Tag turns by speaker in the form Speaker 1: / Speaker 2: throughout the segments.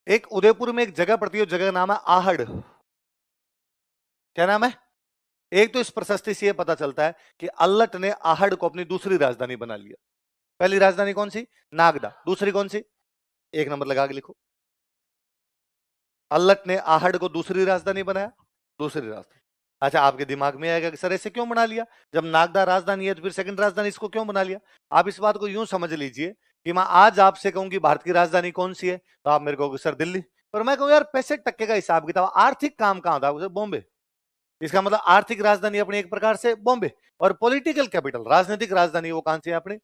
Speaker 1: एक उदयपुर में एक जगह पड़ती है, जगह का नाम है आहड़। क्या नाम है? एक तो इस प्रशस्ति से यह पता चलता है कि अल्लट ने आहड़ को अपनी दूसरी राजधानी बना लिया। पहली राजधानी कौन सी? नागदा। दूसरी कौन सी? एक नंबर लगा के लिखो। अल्लट ने आहड़ को दूसरी राजधानी बनाया। दूसरी राजधानी। अच्छा, आपके दिमाग में आएगा कि सर ऐसे क्यों बना लिया? जब नागदा राजधानी है तो फिर सेकंड राजधानी इसको क्यों बना लिया? आप इस बात को यूं समझ लीजिए कि मैं आज आपसे कहूं कि भारत की राजधानी कौन सी है, तो आप मेरे को सर दिल्ली। पर मैं कहूं यार 65% का हिसाब किताब, आर्थिक काम कहां था? बॉम्बे। इसका मतलब आर्थिक राजधानी अपनी एक प्रकार से बॉम्बे, और पॉलिटिकल कैपिटल, राजनीतिक राजधानी वो कहां से है अपनी?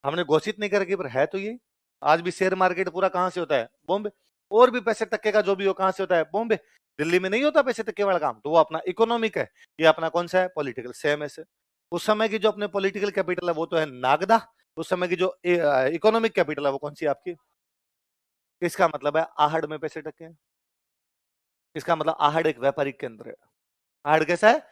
Speaker 1: हमने घोषित नहीं करके, पर है तो ये। आज भी शेयर मार्केट पूरा कहां से होता है? बॉम्बे। और भी 65% का जो भी हो कहां से होता है? बॉम्बे। दिल्ली में नहीं होता 65% वाला काम, तो वो अपना इकोनॉमिक है, ये अपना कौन सा है? पॉलिटिकल। सेम ऐसे उस समय की जो अपने पॉलिटिकल कैपिटल है वो तो है नागदा, उस समय की जो इकोनॉमिक कैपिटल है वो कौन सी है आपकी? इसका मतलब है आहड़ में 65% है। इसका मतलब आहड़ एक व्यापारिक केंद्र है। आहड़ कैसा है?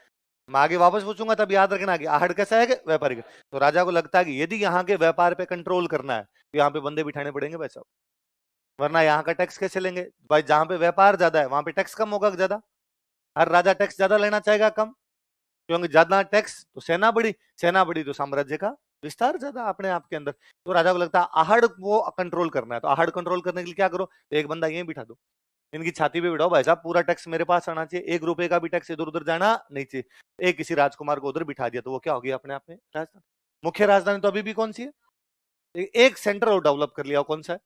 Speaker 1: मैं आगे वापस पूछूंगा तब याद रखना कि आहड़ कैसा है कि व्यापारिक है। तो राजा को लगता है कि यदि यहाँ के व्यापार पे कंट्रोल करना है तो यहाँ पे बंदे बिठाने पड़ेंगे भाई साहब, वरना यहाँ का टैक्स कैसे लेंगे भाई? जहां पे व्यापार ज्यादा है वहां पे टैक्स कम होगा ज्यादा। हर राजा टैक्स ज्यादा लेना चाहेगा कम? क्योंकि ज्यादा टैक्स तो सेना बड़ी, सेना बड़ी तो साम्राज्य का विस्तार ज्यादा अपने आप के अंदर। तो राजा को लगता है आहड़ वो कंट्रोल करना है, तो आहड़ कंट्रोल करने के लिए क्या करो? तो एक बंदा यहीं बिठा दो, इनकी छाती पे बिठाओ, भाई साहब पूरा टैक्स मेरे पास आना चाहिए, 1 रुपए का भी टैक्स इधर उधर जाना नहीं चाहिए। एक किसी राजकुमार को उधर बिठा दिया तो वो क्या हो गया अपने आप में? राजधानी। मुख्य राजधानी तो अभी भी कौन सी है? एक सेंटर और डेवलप कर लिया, कौन सा है?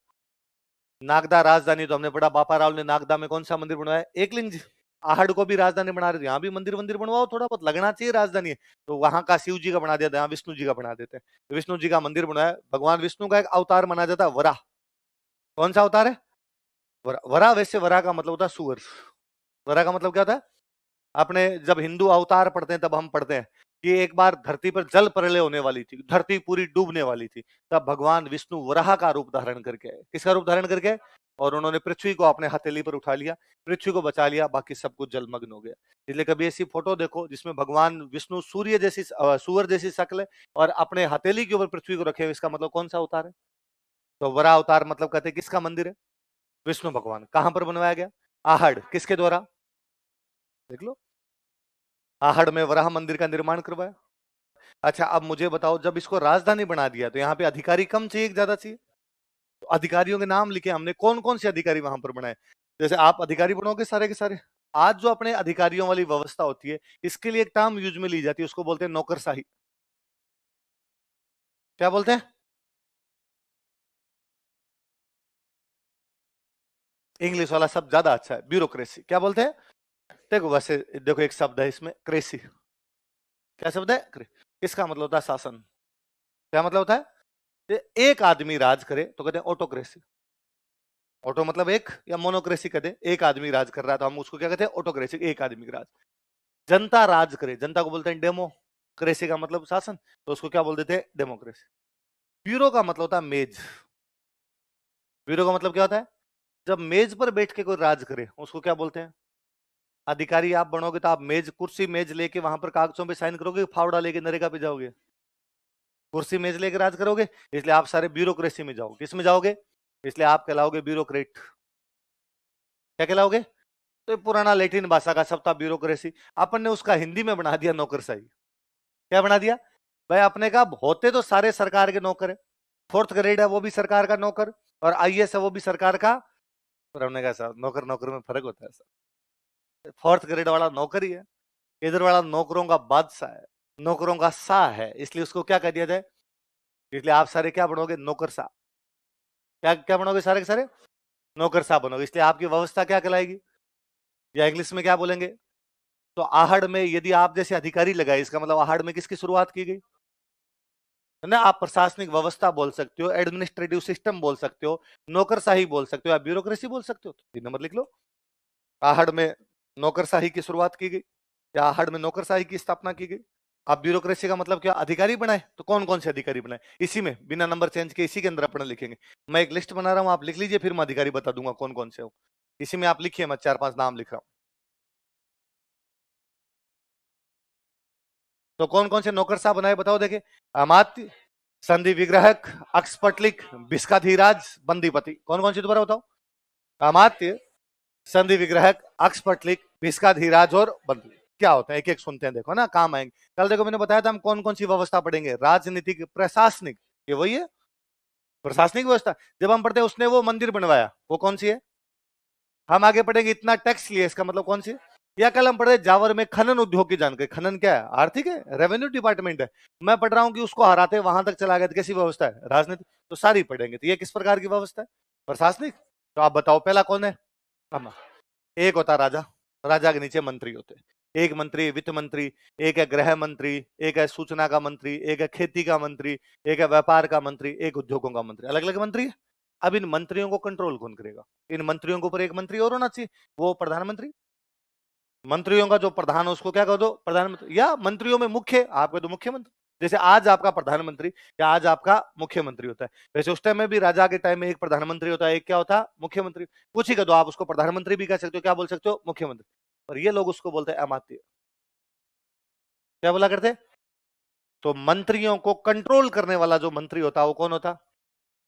Speaker 1: नागदा राजधानी तो हमने पढ़ा, बापा राव ने नागदा में कौन सा मंदिर बनवाया? एकलिंग जी। आहड़ को भी राजधानी बना रहे थे, यहाँ भी मंदिर मंदिर बनवाओ, थोड़ा बहुत लगना चाहिए राजधानी है। तो वहां का शिव जी का बना दिया, यहाँ विष्णु जी का बना देते हैं। तो विष्णु जी का मंदिर बनाया, भगवान विष्णु का एक अवतार माना जाता है वराह। कौन सा अवतार है? वराह। वैसे वराह का मतलब होता है सुअर। वराह का मतलब क्या होता है? अपने जब हिंदू अवतार पढ़ते हैं तब हम पढ़ते हैं कि एक बार धरती पर जल प्रलय होने वाली थी, धरती पूरी डूबने वाली थी, तब भगवान विष्णु वराह का रूप धारण करके आए। किसका रूप धारण करके आए? और उन्होंने पृथ्वी को अपने हथेली पर उठा लिया, पृथ्वी को बचा लिया, बाकी सब कुछ जलमग्न हो गया। इसलिए कभी ऐसी फोटो देखो जिसमें भगवान विष्णु सूर्य जैसी सूअर जैसी शक्ल है और अपने हथेली के ऊपर पृथ्वी को रखे हुए, इसका मतलब कौन सा अवतार है? तो वराह अवतार मतलब कहते हैं किसका मंदिर है? विष्णु भगवान। कहां पर बनवाया गया? आहड़। किसके द्वारा? देख लो, आहड़ में वराह मंदिर का निर्माण करवाया। अच्छा, अब मुझे बताओ, जब इसको राजधानी बना दिया तो यहाँ पे अधिकारी कम चाहिए कि ज्यादा चाहिए? तो अधिकारियों के नाम लिखे हमने, कौन कौन से अधिकारी वहां पर बनाए। जैसे आप अधिकारी बनोगे सारे के सारे। आज जो अपने अधिकारियों वाली व्यवस्था होती है, इसके लिए एक टर्म यूज में ली जाती है, उसको बोलते हैं नौकरशाही। क्या बोलते हैं? इंग्लिश वाला शब्द ज्यादा अच्छा है, ब्यूरोक्रेसी। क्या बोलते हैं? देखो वैसे, देखो एक शब्द है इसमें, क्रेसी। क्या शब्द है? इसका मतलब होता है शासन। क्या मतलब होता है? एक आदमी राज करे तो कहते हैं ऑटोक्रेसी। ऑटो मतलब एक, या मोनोक्रेसी कहते हैं, एक आदमी राज कर रहा है तो हम उसको क्या कहते हैं? ऑटोक्रेसी, एक आदमी राज। जनता राज करे, जनता को बोलते हैं डेमोक्रेसी, का मतलब शासन, तो उसको क्या बोल देते हैं? डेमोक्रेसी। ब्यूरो का मतलब होता है मेज। ब्यूरो का मतलब क्या होता है? जब मेज पर बैठ के कोई राज करे उसको क्या बोलते हैं? अधिकारी आप बनोगे तो आप मेज, कुर्सी मेज लेके वहां पर कागजों पे साइन करोगे, फावड़ा लेके नरेगा पे जाओगे? कुर्सी मेज लेके राज करोगे, इसलिए आप सारे ब्यूरोक्रेसी में जाओगे। किस में जाओगे? इसलिए आप कहलाओगे ब्यूरोक्रेट। क्या कहलाओगे? तो पुराना लैटिन भाषा का शब्द था ब्यूरोक्रेसी, अपन ने उसका हिंदी में बना दिया नौकरशाही। क्या बना दिया भाई? अपने का होते तो सारे सरकार के नौकर है, फोर्थ ग्रेड है वो भी सरकार का नौकर, और आईएएस है वो भी सरकार का। पर हमने कहा सर नौकर नौकर में फर्क होता है सर, फोर्थ ग्रेड वाला नौकर ही है, इधर वाला नौकरों का बादशाह है, नौकरों का शाह है, इसलिए उसको क्या कह दिया जाए? इसलिए आप सारे क्या बनोगे? नौकरशाह। क्या क्या बनोगे सारे के सारे? नौकरशाह बनोगे। इसलिए आपकी व्यवस्था क्या कहलाएगी, या इंग्लिश में क्या बोलेंगे? तो आहड़ में यदि आप जैसे अधिकारी लगाए, इसका मतलब आहड़ में किसकी शुरुआत की गई? है ना? आप प्रशासनिक व्यवस्था बोल सकते हो, एडमिनिस्ट्रेटिव सिस्टम बोल सकते हो, नौकरशाही बोल सकते हो, या ब्यूरोक्रेसी बोल सकते हो। तो 3 नंबर लिख लो। आहड़ में नौकरशाही की शुरुआत की गई, या आहड़ में नौकरशाही की स्थापना की गई। अब ब्यूरोक्रेसी का मतलब क्या? अधिकारी बनाए, तो कौन कौन से अधिकारी बनाए? इसी में बिना नंबर चेंज के इसी के अंदर अपना लिखेंगे। मैं एक लिस्ट बना रहा हूं, आप लिख लीजिए, फिर मैं अधिकारी बता दूंगा कौन कौन से हो। इसी में आप लिखिए, मैं 4-5 नाम लिख रहा हूं। तो कौन कौन से नौकरशाह बनाए बताओ देखे? अमात्य, संधि विग्रहक, अक्षपटलिक, विस्काधीराज, बंदीपति। कौन कौन सी दोबारा बताओ? अमात्य, संधि विग्रहक, अक्षपटलिक, भिष्काधिराज और बंधु। क्या होता है एक एक सुनते हैं, देखो ना काम आएंगे। कल देखो मैंने बताया था हम कौन कौन सी व्यवस्था पढ़ेंगे, राजनीतिक, प्रशासनिक, ये वही है प्रशासनिक व्यवस्था। जब हम पढ़ते हैं उसने वो मंदिर बनवाया, वो कौन सी है? हम आगे पढ़ेंगे इतना टैक्स लिया, इसका मतलब कौन सी है? या कल हम पढ़े जावर में खनन उद्योग की जानकारी, खनन क्या है? आर्थिक है, रेवेन्यू डिपार्टमेंट है। मैं पढ़ रहा हूं कि उसको हराते वहां तक चला गया, तो कैसी व्यवस्था है? राजनीति। तो सारी पढ़ेंगे, तो ये किस प्रकार की व्यवस्था है? प्रशासनिक। तो आप बताओ पहला कौन है? हम। एक होता राजा, राजा के नीचे मंत्री होते, एक मंत्री वित्त मंत्री, एक है गृह मंत्री, एक है सूचना का मंत्री, एक है खेती का मंत्री, एक है व्यापार का मंत्री, एक उद्योगों का मंत्री, अलग अलग मंत्री है। अब इन मंत्रियों को कंट्रोल कौन करेगा? इन मंत्रियों के ऊपर एक मंत्री और होना चाहिए, वो प्रधानमंत्री। मंत्रियों का जो प्रधान है उसको क्या कर दो? प्रधानमंत्री। या मंत्रियों में मुख्य आप कह दो मुख्यमंत्री। जैसे आज आपका प्रधानमंत्री या आज आपका मुख्यमंत्री होता है, वैसे उस टाइम में भी राजा के टाइम में एक प्रधानमंत्री होता है, एक क्या होता? मुख्यमंत्री। कुछ ही कर दो, आप उसको प्रधानमंत्री भी कह सकते हो, क्या बोल सकते हो? मुख्यमंत्री। और ये लोग उसको बोलते हैं अमात्य। क्या बोला करते? तो मंत्रियों को कंट्रोल करने वाला जो मंत्री होता है वो कौन होता?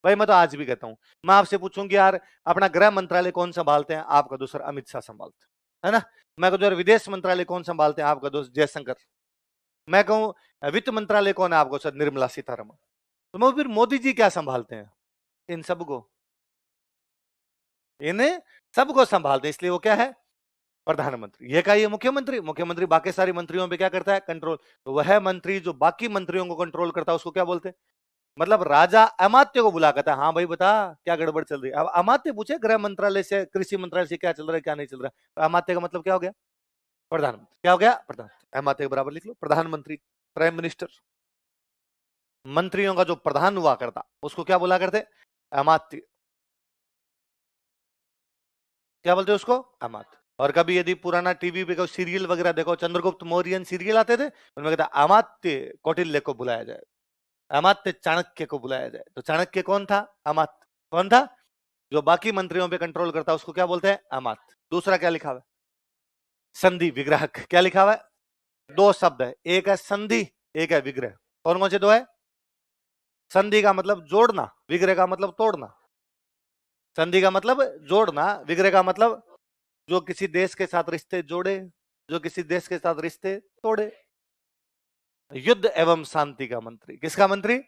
Speaker 1: भाई मैं तो आज भी कहता हूं, मैं आपसे पूछूंगी यार अपना गृह मंत्रालय कौन संभालते हैं? आपका दूसरा अमित शाह संभालते है ना। मैं कहूं यार विदेश मंत्रालय कौन संभालते हैं? आपका दोस्त जयशंकर। मैं कहूं वित्त मंत्रालय कौन है? आपको सर निर्मला सीतारमण। तो मैं फिर मोदी जी क्या संभालते हैं? इन सबको, इन्हें सबको संभालते, इसलिए वो क्या है? प्रधानमंत्री। ये का ये मुख्यमंत्री, मुख्यमंत्री बाकी सारी मंत्रियों पे क्या करता है? कंट्रोल। तो वह मंत्री जो बाकी मंत्रियों को कंट्रोल करता है उसको क्या बोलते हैं? मतलब राजा अमात्य को बुला कहता है, हाँ भाई बता क्या गड़बड़ चल रही है। अब अमात्य पूछे गृह मंत्रालय से, कृषि मंत्रालय से क्या चल रहा है क्या नहीं चल रहा है, तो अमात्य का मतलब क्या हो गया? प्रधानमंत्री। क्या हो गया? प्रधानमंत्री। अमात्य के बराबर लिख लो, प्रधानमंत्री, प्राइम मिनिस्टर। मंत्रियों का जो प्रधान हुआ करता उसको क्या बोला करते? अमात्य। क्या बोलते उसको? अमात्य। और कभी यदि पुराना टीवी पे कोई सीरियल वगैरह देखो, चंद्रगुप्त मौर्यन सीरियल आते थे, उनमें कहता अमात्य कौटिल्य को बुलाया जाए, अमात्य चाणक्य को बुलाया जाए। तो चाणक्य कौन था? अमात्य। कौन था? जो बाकी मंत्रियों पे कंट्रोल करता है उसको क्या बोलते हैं? अमात्य। दूसरा क्या लिखा हुआ है? संधि विग्रहक। क्या लिखा हुआ है? दो शब्द है, एक है संधि, एक है विग्रह। कौन कौन से दो है? संधि का मतलब जोड़ना, विग्रह का मतलब तोड़ना। संधि का मतलब जोड़ना, विग्रह का मतलब जो किसी देश के साथ रिश्ते जोड़े, जो किसी देश के साथ रिश्ते तोड़े। युद्ध एवं शांति का मंत्री। किसका मंत्री?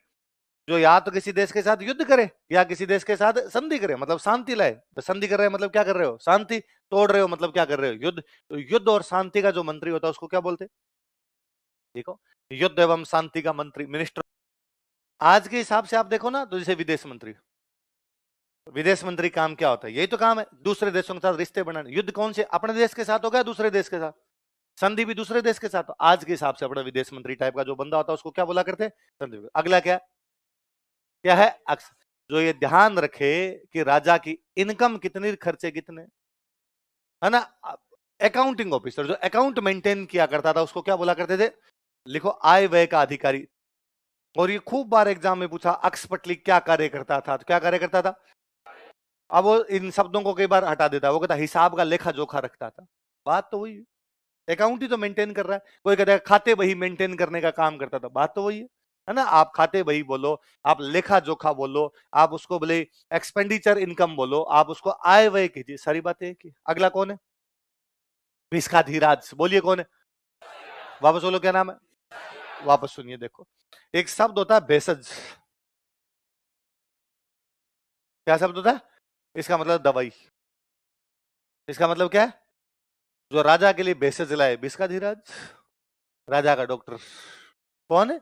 Speaker 1: जो या तो किसी देश के साथ युद्ध करे या किसी देश के साथ संधि करे, मतलब शांति लाए। तो संधि कर रहे हो मतलब क्या कर रहे हो? शांति। तोड़ रहे हो मतलब क्या कर रहे हो? युद्ध। तो युद्ध और शांति का जो मंत्री होता है उसको क्या बोलते? देखो, युद्ध एवं शांति का मंत्री, मिनिस्टर। आज के हिसाब से आप देखो ना, तो जैसे विदेश मंत्री, विदेश मंत्री काम क्या होता है? यही तो काम है, दूसरे देशों के साथ रिश्ते बनाने। युद्ध कौन से? अपने देश के साथ होगा, दूसरे देश के साथ। संधि भी दूसरे देश के साथ। तो आज के हिसाब से अपना विदेश मंत्री टाइप का जो बंदा होता है उसको क्या बोला करते? संधि। अगला क्या? क्या है? अक्स। जो ये ध्यान रखे कि राजा की इनकम कितनी, खर्चे कितने, है ना। अकाउंटिंग ऑफिसर जो अकाउंट मेंटेन किया करता था उसको क्या बोला करते थे? लिखो, आय व्यय का अधिकारी। और ये खूब बार एग्जाम में पूछा, अक्षपटली क्या कार्य करता था? तो क्या कार्य करता था? अब वो इन शब्दों को कई बार हटा देता, वो कहता हिसाब का लेखा जोखा रखता था। बात तो वही है, अकाउंट ही तो मेंटेन कर रहा है। कोई कहता है खाते बही मेंटेन करने का काम करता था, बात तो वही है ना। आप खाते बही बोलो, आप लेखा जोखा बोलो, आप उसको बोले एक्सपेंडिचर इनकम बोलो, आप उसको आय व्यय कीजिए, सारी बातें एक ही। अगला कौन है? भिष्काधिराज। बोलिए कौन है? वापस बोलो क्या नाम है? वापस सुनिए, देखो एक शब्द होता है भेषज। क्या शब्द होता है? इसका मतलब दवाई। इसका मतलब क्या है? जो राजा के लिए भेषज लाए, भिष्काधिराज। राजा का डॉक्टर कौन है?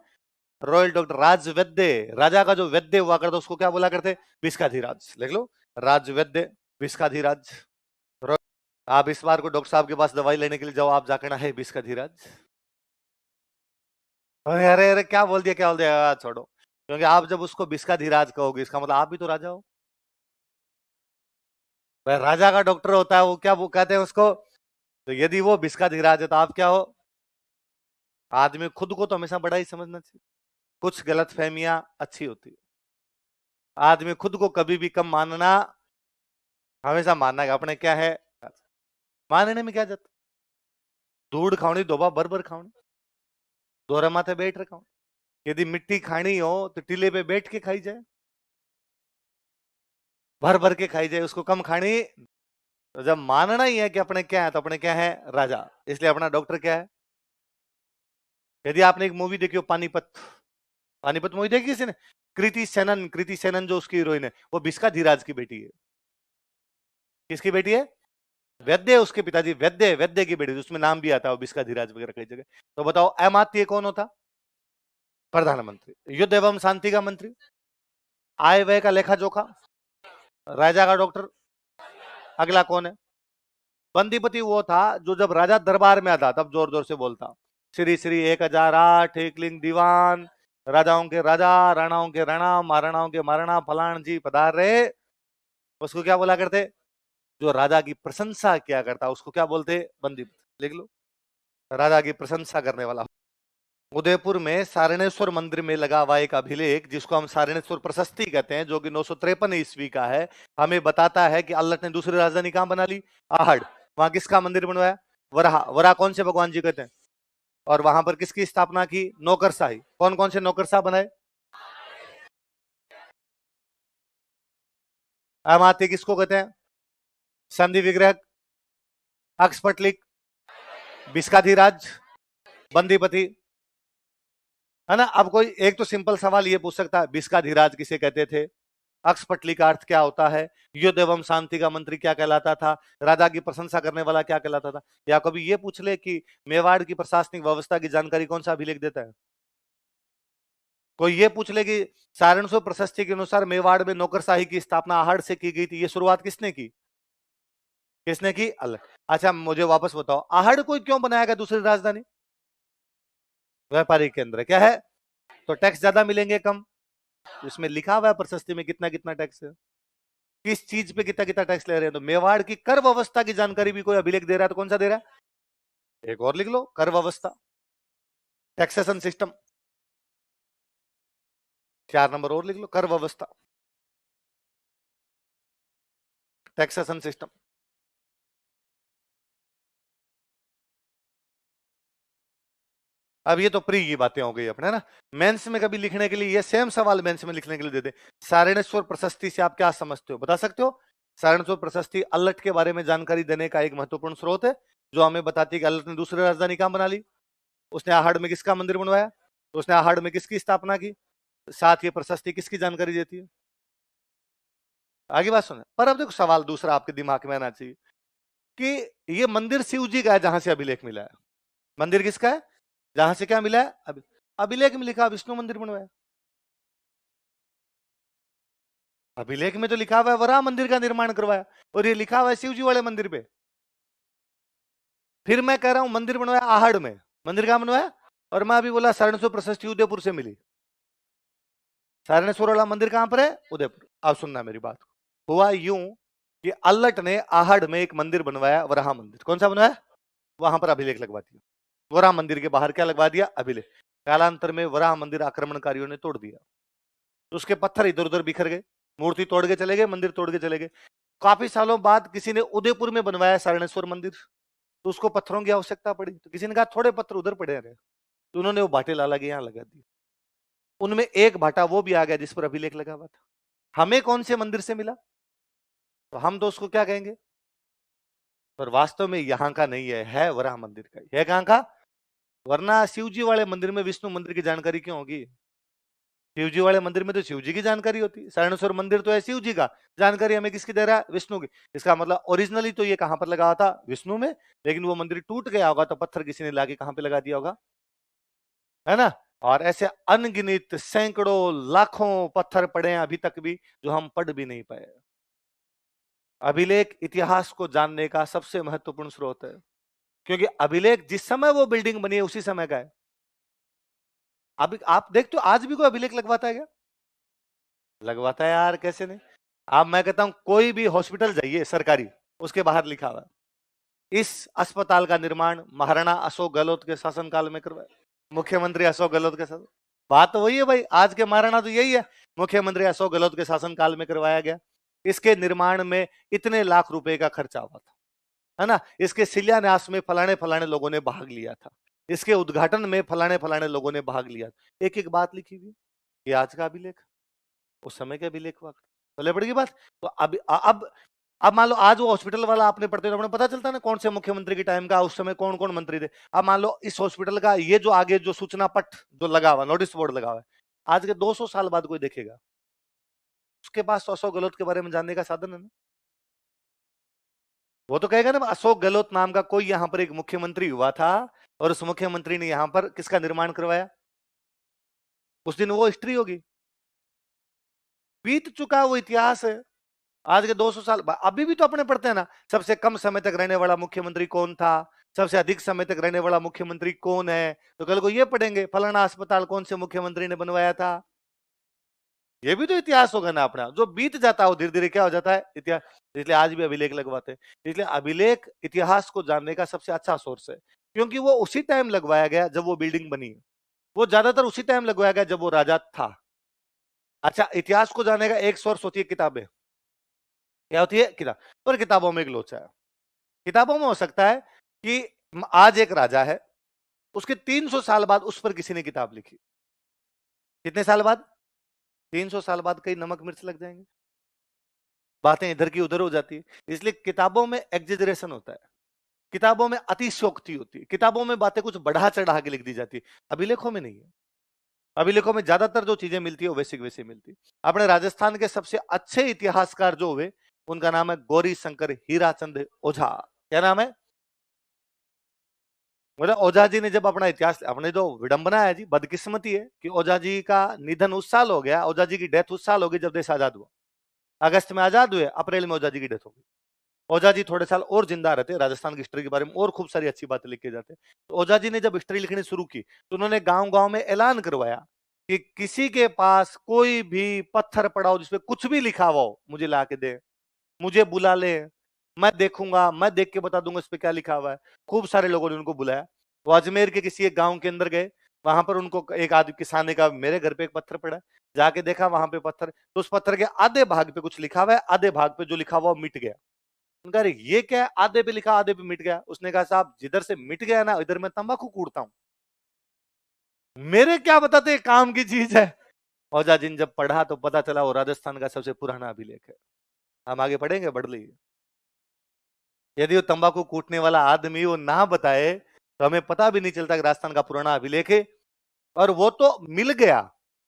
Speaker 1: रॉयल डॉक्टर, राजवैद्य। राजा का जो वैद्य हुआ करता उसको क्या बोला करते? भिष्काधिराज। लिख लो, राजवैद्य, भिष्काधिराज। आप इस बार को डॉक्टर साहब के पास दवाई लेने के लिए जाओ, आप जाकर ना है भिष्काधिराज। अरे अरे अरे क्या बोल दिया, क्या बोल दिया, छोड़ो। क्योंकि आप जब उसको भिष्काधिराज कहोगे इसका मतलब आप भी तो राजा हो। भाई राजा का डॉक्टर होता है वो, क्या वो कहते हैं उसको? तो यदि वो भिष्काधिराज है तो आप क्या हो? आदमी खुद को तो हमेशा बड़ा ही समझना चाहिए। कुछ गलत फहमियां अच्छी होती है। आदमी खुद को कभी भी कम मानना, हमेशा मानना कि अपने क्या है, मानने में क्या जाता। धूड़ खावनी दोबा भर भर खावनी, दोहरे माथे बैठ रखा। यदि मिट्टी खानी हो तो टीले पे बैठ के खाई जाए, भर भर के खाई जाए, उसको कम खानी तो जब मानना ही है कि अपने क्या है, तो अपने क्या है, राजा, इसलिए अपना डॉक्टर क्या है। यदि आपने एक मूवी देखी हो पानीपत, पानीपत मूवी देखी किसी ने? कृति सेनन जो उसकी हीरोइन है, वो बिस्का धीराज की बेटी है। किसकी बेटी है? वैद्य, उसके पिताजी वैद्य, वैद्य की बेटी, उसमें नाम भी आता है बिस्का धीराज वगैरह कई जगह। तो बताओ अमात्य कौन होता? प्रधानमंत्री। युद्ध एवं शांति का मंत्री, आय व्यय का लेखा जोखा, राजा का डॉक्टर। अगला कौन है? बंदीपति वो था जो जब राजा दरबार में आता तब जोर जोर से बोलता, श्री श्री 1008 एकलिंग दीवान, राजाओं के राजा, राणाओं के राणा, महाराणाओं के महाराणा, फलान जी पधार रहे। उसको क्या बोला करते? जो राजा की प्रशंसा किया करता उसको क्या बोलते? बंदीपति। लिख लो, राजा की प्रशंसा करने वाला। उदयपुर में सारणेश्वर मंदिर में लगा हुआ एक अभिलेख, जिसको हम सारणेश्वर प्रशस्ति कहते हैं, जो कि 953 ईस्वी का है, हमें बताता है कि अल्लाह ने दूसरी राजधानी कहां बना ली? आहड़। वहां किसका मंदिर बनवाया? वराह। वराह कौन से भगवान जी कहते हैं? और वहां पर किसकी स्थापना की? नौकरशाही। कौन कौन से नौकरशाह बनाए? अमात्य किसको कहते हैं? संधि विग्रह, अक्सपटलिक, बिस्काधीराज, बंदीपति, है ना। अब कोई एक तो सिंपल सवाल ये पूछ सकता है, बिस्काधीराज किसे कहते थे? अक्सपटली का अर्थ क्या होता है? युद्ध एवं शांति का मंत्री क्या कहलाता था? राजा की प्रशंसा करने वाला क्या कहलाता था? या कभी ये पूछ ले कि मेवाड़ की प्रशासनिक व्यवस्था की जानकारी कौन सा अभिलेख देता है? कोई ये पूछ ले कि सारणसो प्रशस्ति के अनुसार मेवाड़ में नौकरशाही की स्थापना आहड़ से की गई थी, ये शुरुआत किसने की? किसने की? अल्लाह। अच्छा मुझे वापस बताओ, आहड़ को क्यों बनाया गया दूसरी राजधानी? व्यापारिक केंद्र क्या है, तो टैक्स ज्यादा मिलेंगे कम। इसमें लिखा हुआ है प्रशस्ति में कितना कितना टैक्स है, किस चीज पे कितना कितना टैक्स ले रहे हैं। तो मेवाड़ की कर व्यवस्था की जानकारी भी कोई अभिलेख दे रहा है तो कौन सा दे रहा है? एक और लिख लो, कर व्यवस्था, टैक्सेशन सिस्टम। 4 नंबर और लिख लो, कर व्यवस्था, टैक्सेशन सिस्टम। अब ये तो प्री की बातें हो गई अपने ना। मेंस में कभी लिखने के लिए ये सेम सवाल मेंस में लिखने के लिए दे दे, सारणेश्वर प्रशस्ति से आप क्या समझते हो, बता सकते हो? सारणेश्वर प्रशस्ति अल्लट के बारे में जानकारी देने का एक महत्वपूर्ण स्रोत है, जो हमें बताती है कि अल्लट ने दूसरी राजधानी कहां बना ली। उसने आहड़ में किसका मंदिर बनवाया? उसने आहड़ में किसकी स्थापना की? साथ ये प्रशस्ति किसकी जानकारी देती है? आगे बात सुने। पर अब देखो सवाल दूसरा आपके दिमाग में आना चाहिए कि ये मंदिर शिव जी का है जहां से अभिलेख मिला है। मंदिर किसका है? जहां से क्या मिला है? अभिलेख में लिखा विष्णु मंदिर बनवाया। अभिलेख में तो लिखा हुआ है वराह मंदिर का निर्माण करवाया, और ये लिखा हुआ है शिव जी वाले मंदिर पे। फिर मैं कह रहा हूं मंदिर बनवाया आहड़ में, मंदिर कहां बनवाया? और मैं अभी बोला सारणेश्वर प्रशस्ति उदयपुर से मिली। सारणेश्वर वाला मंदिर कहां पर है? उदयपुर। अब सुनना मेरी बात को। हुआ यूं कि अल्लट ने आहड़ में एक मंदिर बनवाया, वराह मंदिर। कौन सा बनवाया? वहां पर अभिलेख लगवा दिया। वराह मंदिर के बाहर क्या लगवा दिया? अभिलेख। कालांतर में वराह मंदिर आक्रमणकारियों ने तोड़ दिया, तो उसके पत्थर इधर उधर बिखर गए, मूर्ति तोड़ के चले गए, मंदिर तोड़ के चले गए। काफी सालों बाद किसी ने उदयपुर में बनवाया सारणेश्वर मंदिर, तो उसको पत्थरों की आवश्यकता पड़ी, तो किसी ने कहा थोड़े पत्थर उधर पड़े रहे, तो उन्होंने वो भाटे ला के यहाँ लगा दिए। उनमें एक भाटा वो भी आ गया जिस पर अभिलेख लगा हुआ था। हमें कौन से मंदिर से मिला, तो हम तो उसको क्या कहेंगे, पर वास्तव में यहां का नहीं है वराह मंदिर का है। कहां का? वरना शिवजी वाले मंदिर में विष्णु मंदिर की जानकारी क्यों होगी? शिवजी वाले मंदिर में तो शिवजी की जानकारी होती है, सारणेश्वर मंदिर तो है शिव जी का, जानकारी हमें किसकी दे रहा है? विष्णु की। इसका मतलब ओरिजिनली तो ये कहां पर लगा था? विष्णु में, लेकिन वो मंदिर टूट गया होगा तो पत्थर किसी ने लाके कहां पे लगा दिया होगा, है ना। और ऐसे अनगिनत सैकड़ों लाखों पत्थर पड़े हैं अभी तक भी, जो हम पढ़ भी नहीं पाए। अभिलेख इतिहास को जानने का सबसे महत्वपूर्ण स्रोत है, क्योंकि अभिलेख जिस समय वो बिल्डिंग बनी है उसी समय का है। अब आप देखते हो आज भी कोई अभिलेख लगवाता है क्या? लगवाता है यार, कैसे नहीं। अब मैं कहता हूं कोई भी हॉस्पिटल जाइए सरकारी, उसके बाहर लिखा हुआ इस अस्पताल का निर्माण महाराणा अशोक गहलोत के शासनकाल में करवाया, मुख्यमंत्री अशोक गहलोत के साथ। बात तो वही है भाई, आज के महाराणा तो यही है, मुख्यमंत्री अशोक गहलोत के शासनकाल में करवाया गया। इसके निर्माण में इतने लाख रुपए का खर्चा हुआ था, है ना। इसके शिलान्यास में फलाने फलाने लोगों ने भाग लिया था, इसके उद्घाटन में फलाने फलाने लोगों ने भाग लिया। एक एक बात लिखी हुई, ये आज का अभिलेख, उस समय के अभिलेख हुआ, भले पड़ेगी बात। तो अब अब मान लो आज वो हॉस्पिटल वाला आपने पढ़ते तो अपने पता चलता ना कौन से मुख्यमंत्री के टाइम का उस समय कौन कौन मंत्री थे। अब मान लो इस हॉस्पिटल का ये जो आगे जो सूचना पट जो लगा हुआ नोटिस बोर्ड लगा हुआ है, आज के 200 साल बाद कोई देखेगा, उसके पास तो अशोक गहलोत के बारे में जानने का साधन है ना। वो तो कहेगा ना अशोक गहलोत नाम का कोई यहां पर एक मुख्यमंत्री हुआ था और उस मुख्यमंत्री ने यहां पर किसका निर्माण करवाया, उस दिन वो हिस्ट्री होगी। बीत चुका वो इतिहास है। आज के 200 साल अभी भी तो अपने पढ़ते हैं ना, सबसे कम समय तक रहने वाला मुख्यमंत्री कौन था, सबसे अधिक समय तक रहने वाला मुख्यमंत्री कौन है, तो कल को ये पढ़ेंगे फलाना अस्पताल कौन से मुख्यमंत्री ने बनवाया था। ये भी तो इतिहास होगा ना अपना, जो बीत जाता है वो धीरे धीरे क्या हो जाता है इतिहास। इसलिए आज भी अभिलेख लगवाते हैं। इसलिए अभिलेख इतिहास को जानने का सबसे अच्छा सोर्स है, क्योंकि वो उसी टाइम लगवाया गया जब वो बिल्डिंग बनी, वो ज्यादातर उसी टाइम लगवाया गया जब वो राजा था। अच्छा, इतिहास को जानने का एक सोर्स होती है किताबें। क्या होती है? किताब। पर किताबों में एक लोचा है। किताबों में हो सकता है कि आज एक राजा है, उसके 300 साल बाद उस पर किसी ने किताब लिखी। कितने साल बाद? 300 साल बाद कई नमक मिर्च लग जाएंगे, बातें इधर की उधर हो जाती है। इसलिए किताबों में एग्जेजरेशन होता है, किताबों में अतिशयोक्ति होती है, किताबों में बातें कुछ बढ़ा चढ़ा के लिख दी जाती है, अभिलेखों में नहीं है। अभिलेखों में ज्यादातर जो चीजें मिलती है वो वैसी वैसी मिलती है। अपने राजस्थान के सबसे अच्छे इतिहासकार जो हुए उनका नाम है गौरी शंकर हीराचंद ओझा। क्या नाम है? मतलब ओझा जी ने जब अपना इतिहास, अपने जो विडंबना है जी, बदकिस्मती है कि ओझा जी का निधन उस साल हो गया, ओझा जी की डेथ उस साल हो गई जब देश आजाद हुआ। अगस्त में आजाद हुए, अप्रैल में ओझा जी की डेथ हो गई। ओझा जी थोड़े साल और जिंदा रहते, राजस्थान की हिस्ट्री के बारे में और खूब सारी अच्छी बातें लिखे जाते। तो ओझा जी ने जब हिस्ट्री लिखनी शुरू की तो उन्होंने गांव गांव में ऐलान करवाया कि किसी के पास कोई भी पत्थर पड़ा हो जिसपे कुछ भी लिखा हुआ हो मुझे ला के दे, मुझे बुला ले, मैं देखूंगा, मैं देख के बता दूंगा इस पे क्या लिखा हुआ है। खूब सारे लोगों ने उनको बुलाया। वो अजमेर के किसी एक गांव के अंदर गए, वहां पर उनको एक आदमी किसान ने कहा मेरे घर पे एक पत्थर पड़ा है। जाके देखा वहां पे पत्थर, तो उस पत्थर के आधे भाग पे कुछ लिखा हुआ है, आधे भाग पे जो लिखा हुआ वो मिट गया। उनका अरे ये क्या है, आधे पे लिखा आधे पे मिट गया। उसने कहा साहब जिधर से मिट गया ना इधर मैं तंबाकू कूटता हूं, मेरे क्या बताते काम की चीज है। औजा जिन जब पढ़ा तो पता चला वो राजस्थान का सबसे पुराना अभिलेख है। हम आगे पढ़ेंगे, बढ़ लीजिए। यदि वो तंबाकू कूटने वाला आदमी वो ना बताए तो हमें पता भी नहीं चलता कि राजस्थान का पुराना अभिलेख है। और वो तो मिल गया,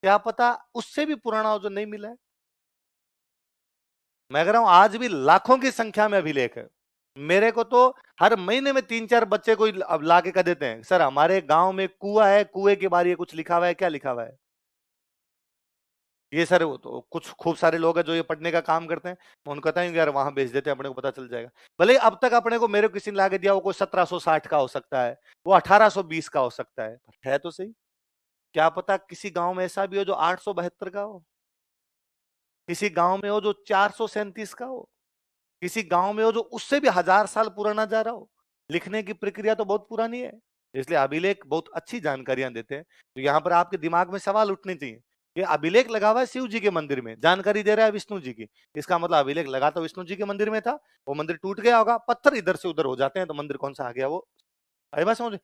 Speaker 1: क्या पता उससे भी पुराना हो जो नहीं मिला है। मैं कह रहा हूं आज भी लाखों की संख्या में अभिलेख है। मेरे को तो हर महीने में 3-4 बच्चे कोई अब ला के कह देते हैं सर हमारे गांव में कुआं है, कुएं के बारे में कुछ लिखा हुआ है, क्या लिखा हुआ है ये सर। वो तो कुछ खूब सारे लोग हैं जो ये पढ़ने का काम करते हैं, मैं उनको कहता हूँ यार वहां भेज देते हैं, अपने को पता चल जाएगा। भले ही अब तक अपने को मेरे को किसी ने ला के दिया वो कोई 1760 का हो सकता है, वो 1820 का हो सकता है तो सही। क्या पता किसी गांव में ऐसा भी हो जो 872 का हो, किसी गांव में हो जो 437 का हो, किसी गांव में हो जो उससे भी 1000 साल पुराना जा रहा हो। लिखने की प्रक्रिया तो बहुत पुरानी है। इसलिए अभिलेख बहुत अच्छी जानकारियां देते हैं। तो यहाँ पर आपके दिमाग में सवाल उठने चाहिए। ये अभिलेख लगा हुआ है शिव जी के मंदिर में, जानकारी दे रहा है विष्णु जी की, इसका मतलब अभिलेख लगा तो विष्णु जी के मंदिर में था, वो मंदिर टूट गया होगा, पत्थर इधर से उधर हो जाते हैं तो मंदिर कौन सा आ गया वो। अरे बात समझ।